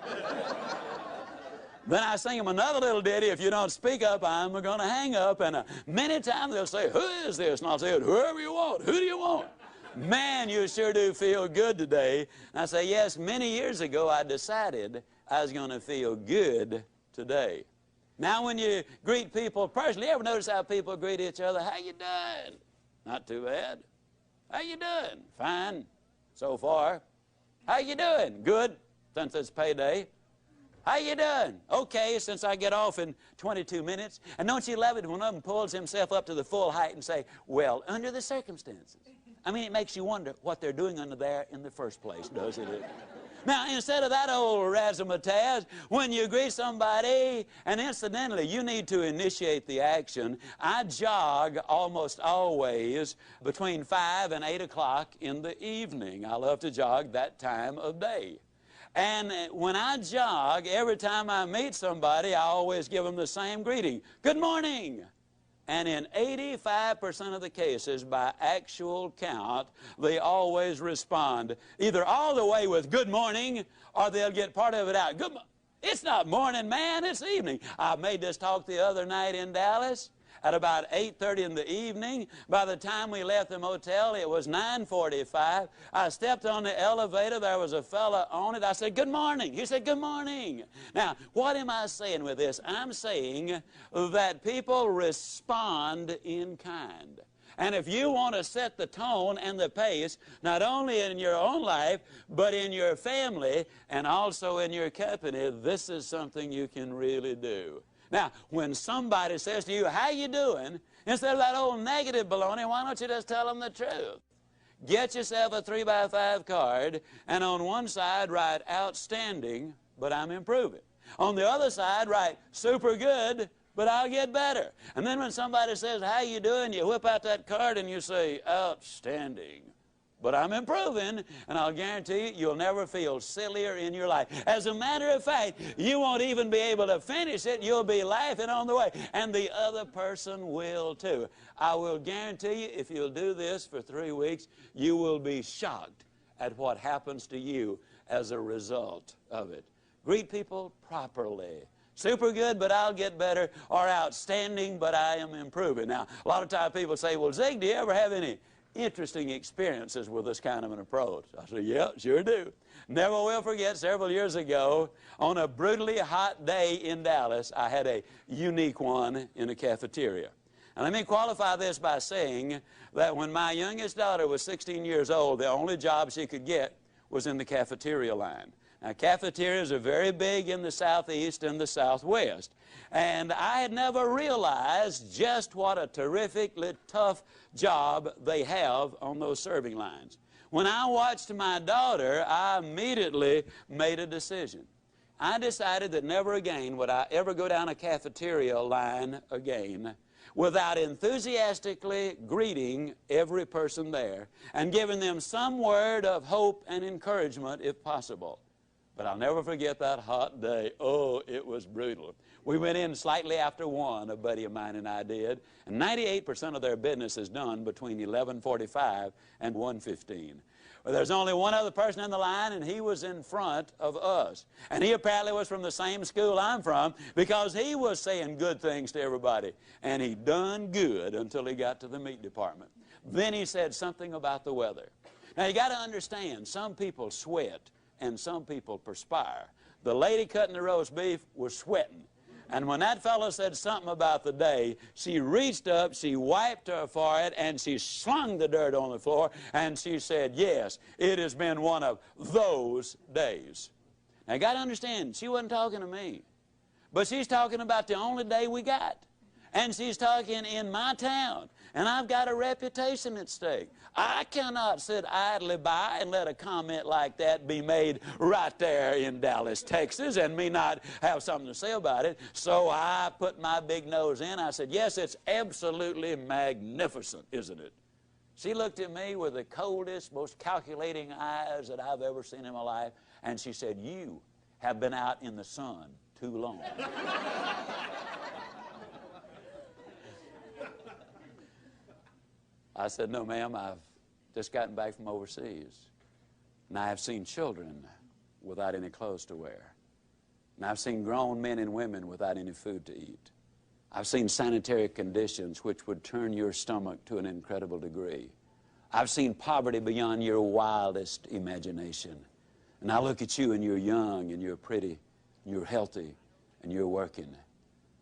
Then I sing them another little ditty, if you don't speak up, I'm going to hang up. And many times they'll say, who is this? And I'll say, whoever you want. Who do you want? Man, you sure do feel good today. And I say, yes, many years ago I decided I was going to feel good today. Now, when you greet people personally, you ever notice how people greet each other? How you doing? Not too bad. How you doing? Fine, so far. How you doing? Good, since it's payday. How you doing? Okay, since I get off in 22 minutes. And don't you love it when one of them pulls himself up to the full height and say, well, under the circumstances. I mean, it makes you wonder what they're doing under there in the first place, doesn't it? Now, instead of that old razzmatazz, when you greet somebody, and incidentally, you need to initiate the action, I jog almost always between 5 and 8 o'clock in the evening. I love to jog that time of day. And when I jog, every time I meet somebody, I always give them the same greeting. Good morning. And in 85% of the cases, by actual count, they always respond either all the way with good morning, or they'll get part of it out. Good it's not morning, man, it's evening. I made this talk the other night in Dallas at about 8:30 in the evening. By the time we left the motel, it was 9:45. I stepped on the elevator. There was a fella on it. I said, good morning. He said, good morning. Now, what am I saying with this? I'm saying that people respond in kind. And if you want to set the tone and the pace, not only in your own life, but in your family and also in your company, this is something you can really do. Now, when somebody says to you, how you doing, instead of that old negative baloney, why don't you just tell them the truth? Get yourself a 3x5 card, and on one side write outstanding, but I'm improving. On the other side write super good, but I'll get better. And then when somebody says, how you doing, you whip out that card and you say, outstanding, but I'm improving, and I'll guarantee you, you'll never feel sillier in your life. As a matter of fact, you won't even be able to finish it. You'll be laughing on the way, and the other person will too. I will guarantee you, if you'll do this for 3 weeks, you will be shocked at what happens to you as a result of it. Greet people properly. Super good, but I'll get better, or outstanding, but I am improving. Now, a lot of times people say, well, Zig, do you ever have any interesting experiences with this kind of an approach? I said, yeah, sure do. Never will forget, several years ago, on a brutally hot day in Dallas, I had a unique one in a cafeteria. And let me qualify this by saying that when my youngest daughter was 16 years old, the only job she could get was in the cafeteria line. Now, cafeterias are very big in the Southeast and the Southwest. And I had never realized just what a terrifically tough job they have on those serving lines. When I watched my daughter, I immediately made a decision. I decided that never again would I ever go down a cafeteria line again without enthusiastically greeting every person there and giving them some word of hope and encouragement if possible. But I'll never forget that hot day. Oh, it was brutal. We went in slightly after 1, a buddy of mine and I did, and 98% of their business is done between 11:45 and 1:15. Well, there's only one other person in the line, and he was in front of us. And he apparently was from the same school I'm from, because he was saying good things to everybody. And he done good until he got to the meat department. Then he said something about the weather. Now, you got to understand, some people sweat and some people perspire. The lady cutting the roast beef was sweating. And when that fellow said something about the day, she reached up, she wiped her forehead, and she slung the dirt on the floor, and she said, yes, it has been one of those days. Now, you got to understand, she wasn't talking to me. But she's talking about the only day we got. And she's talking in my town. And I've got a reputation at stake. I cannot sit idly by and let a comment like that be made right there in Dallas, Texas, and me not have something to say about it. So I put my big nose in. I said, yes, it's absolutely magnificent, isn't it? She looked at me with the coldest, most calculating eyes that I've ever seen in my life, and she said, you have been out in the sun too long. I said, no, ma'am, I've just gotten back from overseas. And I have seen children without any clothes to wear. And I've seen grown men and women without any food to eat. I've seen sanitary conditions which would turn your stomach to an incredible degree. I've seen poverty beyond your wildest imagination. And I look at you and you're young and you're pretty and you're healthy and you're working.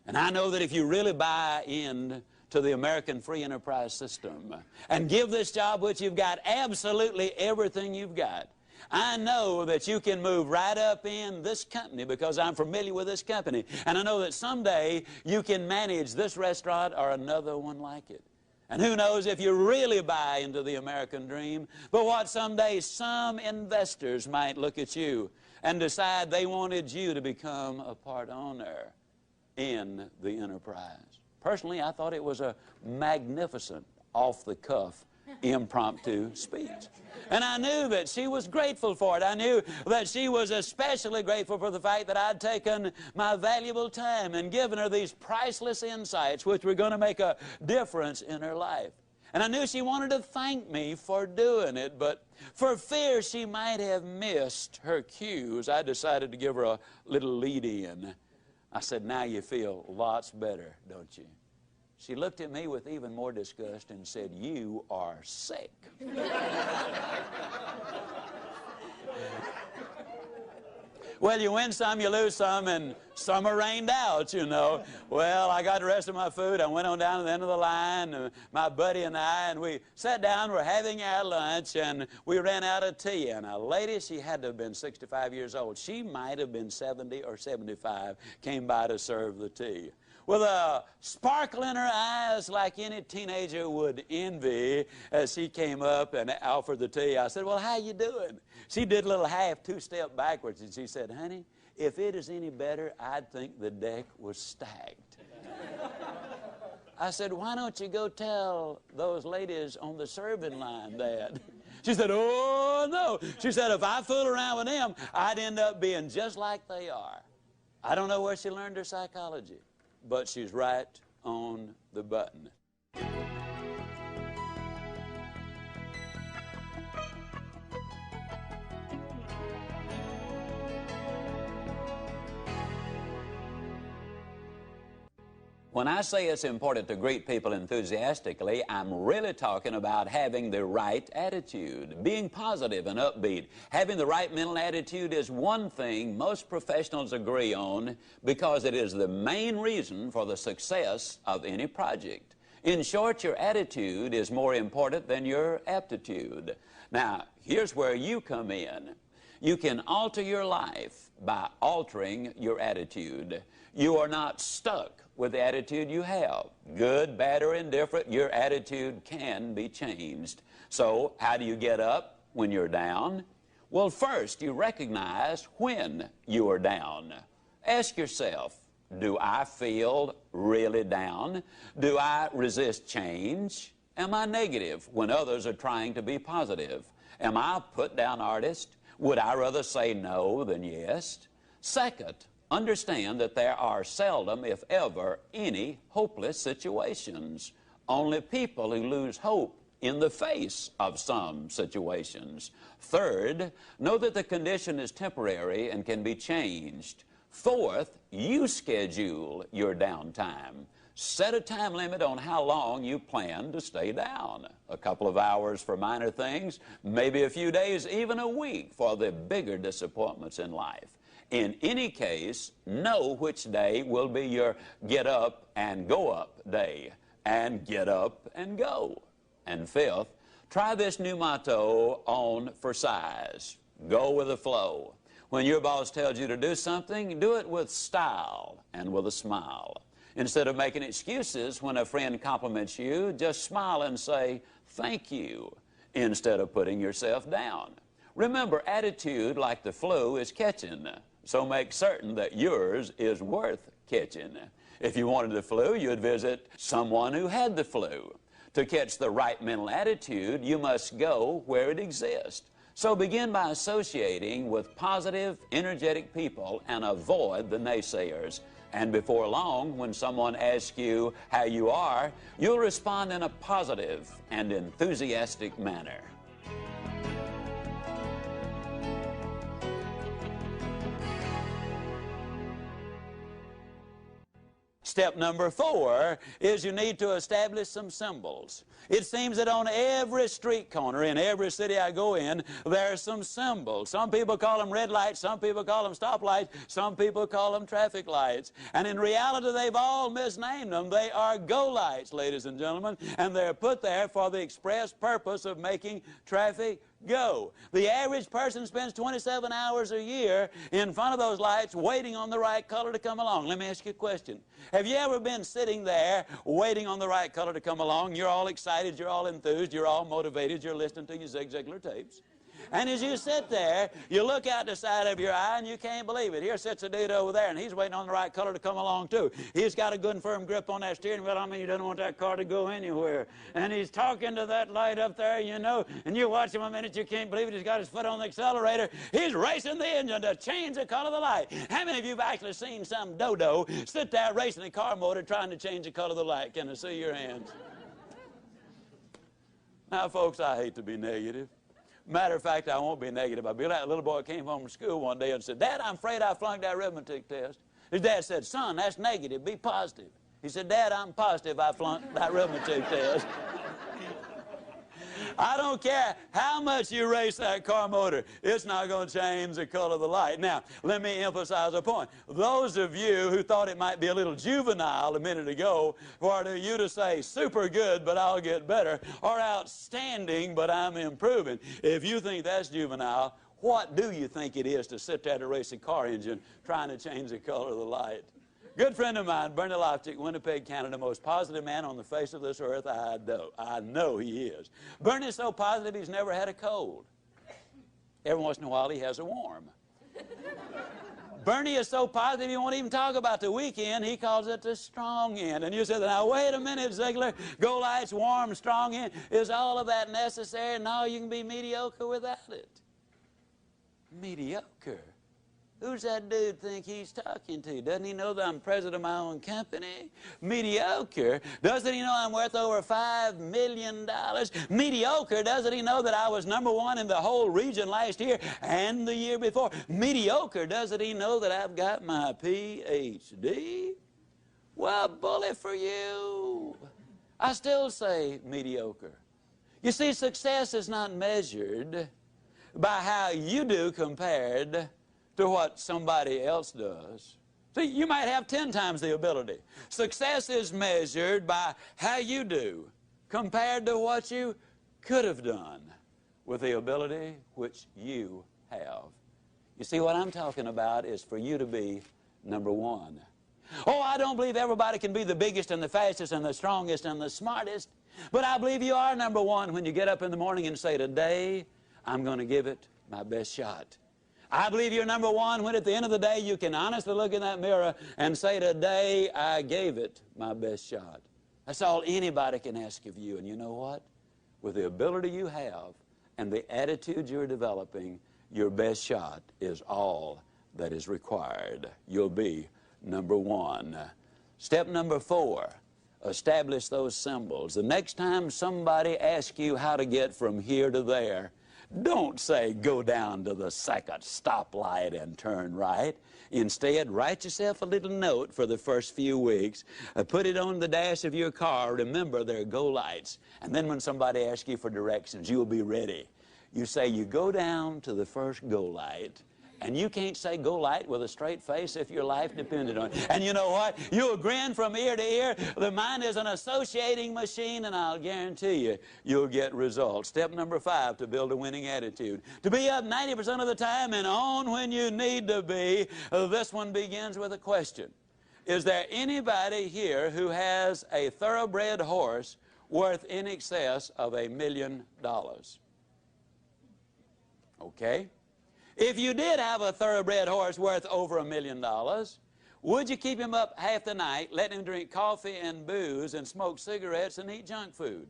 And I know that if you really buy in to the American free enterprise system and give this job which you've got absolutely everything you've got, I know that you can move right up in this company because I'm familiar with this company. And I know that someday you can manage this restaurant or another one like it. And who knows if you really buy into the American dream, but what someday some investors might look at you and decide they wanted you to become a part owner in the enterprise. Personally, I thought it was a magnificent, off-the-cuff, impromptu speech. And I knew that she was grateful for it. I knew that she was especially grateful for the fact that I'd taken my valuable time and given her these priceless insights which were going to make a difference in her life. And I knew she wanted to thank me for doing it, but for fear she might have missed her cues, I decided to give her a little lead-in. I said, now you feel lots better, don't you? She looked at me with even more disgust and said, you are sick. Well, you win some, you lose some, and some are rained out, you know. Well, I got the rest of my food. I went on down to the end of the line, my buddy and I, and we sat down, we're having our lunch, and we ran out of tea. And a lady, she had to have been 65 years old. She might have been 70 or 75, came by to serve the tea. With a sparkle in her eyes like any teenager would envy, as she came up and offered the tea, I said, well, how you doing? She did a little half two-step backwards, and she said, honey, if it is any better, I'd think the deck was stacked. I said, why don't you go tell those ladies on the serving line that? She said, oh, no. She said, if I fool around with them, I'd end up being just like they are. I don't know where she learned her psychology, but she's right on the button. When I say it's important to greet people enthusiastically, I'm really talking about having the right attitude, being positive and upbeat. Having the right mental attitude is one thing most professionals agree on because it is the main reason for the success of any project. In short, your attitude is more important than your aptitude. Now, here's where you come in. You can alter your life by altering your attitude. You are not stuck with the attitude you have. Good, bad, or indifferent, your attitude can be changed. So, how do you get up when you're down? Well, first, you recognize when you are down. Ask yourself, do I feel really down? Do I resist change? Am I negative when others are trying to be positive? Am I a put-down artist? Would I rather say no than yes? Second, understand that there are seldom, if ever, any hopeless situations. Only people who lose hope in the face of some situations. Third, know that the condition is temporary and can be changed. Fourth, you schedule your downtime. Set a time limit on how long you plan to stay down. A couple of hours for minor things, maybe a few days, even a week for the bigger disappointments in life. In any case, know which day will be your get up and go up day, and get up and go. And fifth, try this new motto on for size. Go with the flow. When your boss tells you to do something, do it with style and with a smile. Instead of making excuses when a friend compliments you, just smile and say, thank you, instead of putting yourself down. Remember, attitude, like the flu, is catching, so make certain that yours is worth catching. If you wanted the flu, you'd visit someone who had the flu. To catch the right mental attitude, you must go where it exists. So begin by associating with positive, energetic people and avoid the naysayers. And before long, when someone asks you how you are, you'll respond in a positive and enthusiastic manner. Step number 4 is you need to establish some symbols. It seems that on every street corner in every city I go in, there are some symbols. Some people call them red lights, some people call them stoplights, some people call them traffic lights. And in reality, they've all misnamed them. They are go lights, ladies and gentlemen, and they're put there for the express purpose of making traffic go. The average person spends 27 hours a year in front of those lights waiting on the right color to come along. Let me ask you a question. Have you ever been sitting there waiting on the right color to come along? You're all excited, you're all enthused, you're all motivated, you're listening to your Zig Ziglar tapes. And as you sit there, you look out the side of your eye and you can't believe it. Here sits a dude over there and he's waiting on the right color to come along too. He's got a good and firm grip on that steering wheel. I mean, he doesn't want that car to go anywhere. And he's talking to that light up there, you know, and you watch him a minute, you can't believe it. He's got his foot on the accelerator. He's racing the engine to change the color of the light. How many of you have actually seen some dodo sit there racing a car motor trying to change the color of the light? Can I see your hands? Now, folks, I hate to be negative. Matter of fact, I won't be negative. I'll be like a little boy came home from school one day and said, Dad, I'm afraid I flunked that arithmetic test. His dad said, son, that's negative. Be positive. He said, Dad, I'm positive I flunked that arithmetic test. I don't care how much you race that car motor, it's not going to change the color of the light. Now, let me emphasize a point. Those of you who thought it might be a little juvenile a minute ago for you to say super good, but I'll get better, or outstanding, but I'm improving, if you think that's juvenile, what do you think it is to sit there to race a car engine trying to change the color of the light? Good friend of mine, Bernie Loftic, Winnipeg, Canada, most positive man on the face of this earth. I know he is. Bernie's so positive he's never had a cold. Every once in a while he has a warm. Bernie is so positive he won't even talk about the weekend. He calls it the strong end. And you said, now wait a minute, Ziglar. Go lights, warm, strong end. Is all of that necessary? No, you can be mediocre without it. Mediocre? Who's that dude think he's talking to? Doesn't he know that I'm president of my own company? Mediocre? Doesn't he know I'm worth over $5 million? Mediocre? Doesn't he know that I was #1 in the whole region last year and the year before? Mediocre? Doesn't he know that I've got my PhD? Well, bully for you. I still say mediocre. You see, success is not measured by how you do compared to what somebody else does. See, you might have 10 times the ability. Success is measured by how you do compared to what you could have done with the ability which you have. You see, what I'm talking about is for you to be #1. Oh, I don't believe everybody can be the biggest and the fastest and the strongest and the smartest, but I believe you are #1 when you get up in the morning and say, today, I'm going to give it my best shot. I believe you're #1 when at the end of the day you can honestly look in that mirror and say, today I gave it my best shot. That's all anybody can ask of you. And you know what? With the ability you have and the attitude you're developing, your best shot is all that is required. You'll be #1. Step number 4, establish those symbols. The next time somebody asks you how to get from here to there, Don't say, go down to the second stoplight and turn right. Instead, write yourself a little note for the first few weeks. Put it on the dash of your car. Remember, there are go lights. And then when somebody asks you for directions, you'll be ready. You say, you go down to the first go light. And you can't say go light with a straight face if your life depended on it. And you know what? You'll grin from ear to ear. The mind is an associating machine, and I'll guarantee you, you'll get results. Step number 5 to build a winning attitude. To be up 90% of the time and on when you need to be. This one begins with a question. Is there anybody here who has a thoroughbred horse worth in excess of $1 million? Okay? If you did have a thoroughbred horse worth over $1 million, would you keep him up half the night, let him drink coffee and booze and smoke cigarettes and eat junk food?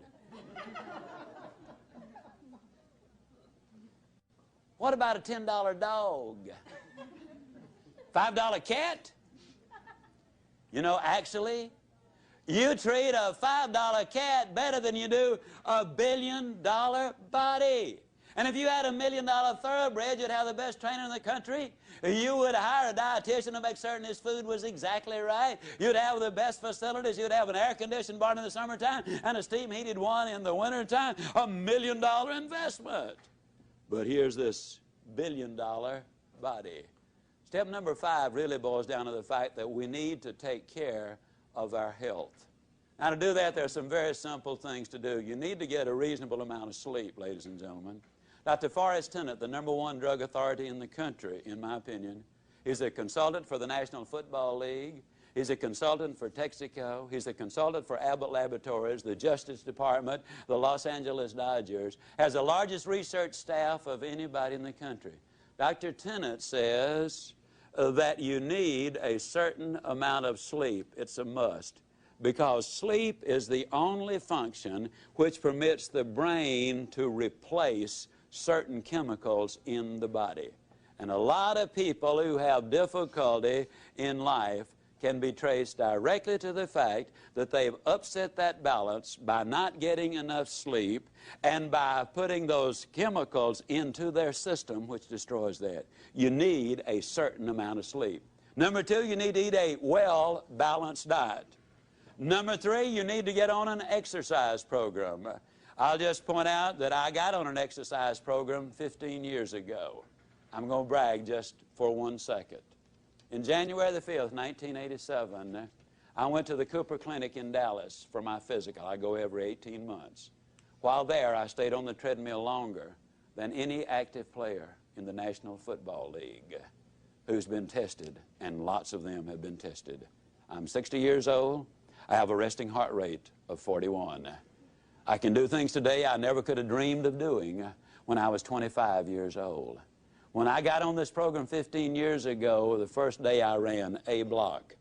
What about a $10 dog? $5 cat? You know, actually, you treat a $5 cat better than you do a $1 billion body. And if you had a $1 million thoroughbred, you'd have the best trainer in the country. You would hire a dietitian to make certain his food was exactly right. You'd have the best facilities. You'd have an air-conditioned barn in the summertime and a steam-heated one in the wintertime. A $1 million investment. But here's this $1 billion body. Step number 5 really boils down to the fact that we need to take care of our health. Now, to do that, there are some very simple things to do. You need to get a reasonable amount of sleep, ladies and gentlemen. Dr. Forrest Tennant, the #1 drug authority in the country, in my opinion, he's a consultant for the National Football League. He's a consultant for Texaco. He's a consultant for Abbott Laboratories, the Justice Department, the Los Angeles Dodgers. Has the largest research staff of anybody in the country. Dr. Tennant says that you need a certain amount of sleep. It's a must. Because sleep is the only function which permits the brain to replace certain chemicals in the body. And a lot of people who have difficulty in life can be traced directly to the fact that they've upset that balance by not getting enough sleep and by putting those chemicals into their system, which destroys that. You need a certain amount of sleep. Number 2, you need to eat a well-balanced diet. Number 3, you need to get on an exercise program. I'll just point out that I got on an exercise program 15 years ago. I'm going to brag just for 1 second. In January the 5th, 1987, I went to the Cooper Clinic in Dallas for my physical. I go every 18 months. While there, I stayed on the treadmill longer than any active player in the National Football League who's been tested, and lots of them have been tested. I'm 60 years old. I have a resting heart rate of 41. I can do things today I never could have dreamed of doing when I was 25 years old. When I got on this program 15 years ago, the first day I ran a block.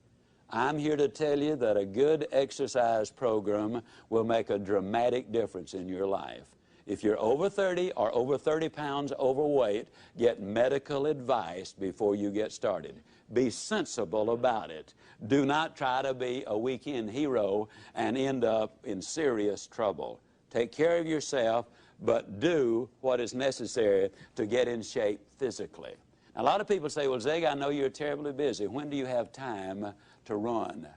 I'm here to tell you that a good exercise program will make a dramatic difference in your life. If you're over 30 or over 30 pounds overweight, get medical advice before you get started. Be sensible about it. Do not try to be a weekend hero and end up in serious trouble. Take care of yourself, but do what is necessary to get in shape physically. Now, a lot of people say, well, Zig, I know you're terribly busy. When do you have time to run?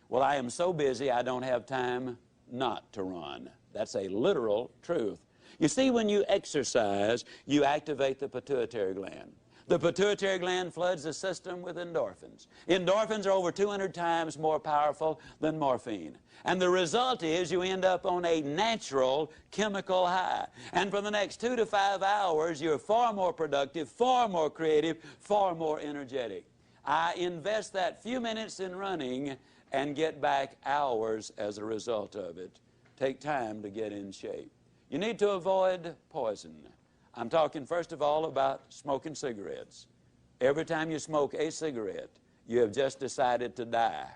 Well, I am so busy I don't have time not to run. That's a literal truth. You see, when you exercise, you activate the pituitary gland. The pituitary gland floods the system with endorphins. Endorphins are over 200 times more powerful than morphine. And the result is you end up on a natural chemical high. And for the next 2 to 5 hours, you're far more productive, far more creative, far more energetic. I invest that few minutes in running and get back hours as a result of it. Take time to get in shape. You need to avoid poison. I'm talking first of all about smoking cigarettes. Every time you smoke a cigarette, you have just decided to die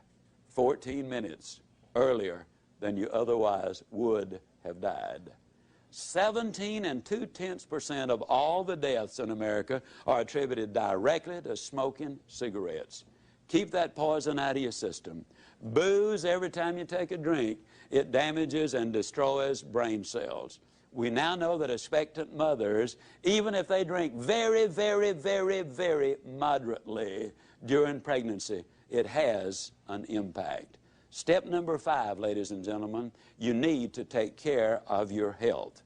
14 minutes earlier than you otherwise would have died. 17 2/10% of all the deaths in America are attributed directly to smoking cigarettes. Keep that poison out of your system. Booze, every time you take a drink, it damages and destroys brain cells. We now know that expectant mothers, even if they drink very, very, very, very moderately during pregnancy, it has an impact. Step number 5, ladies and gentlemen, you need to take care of your health.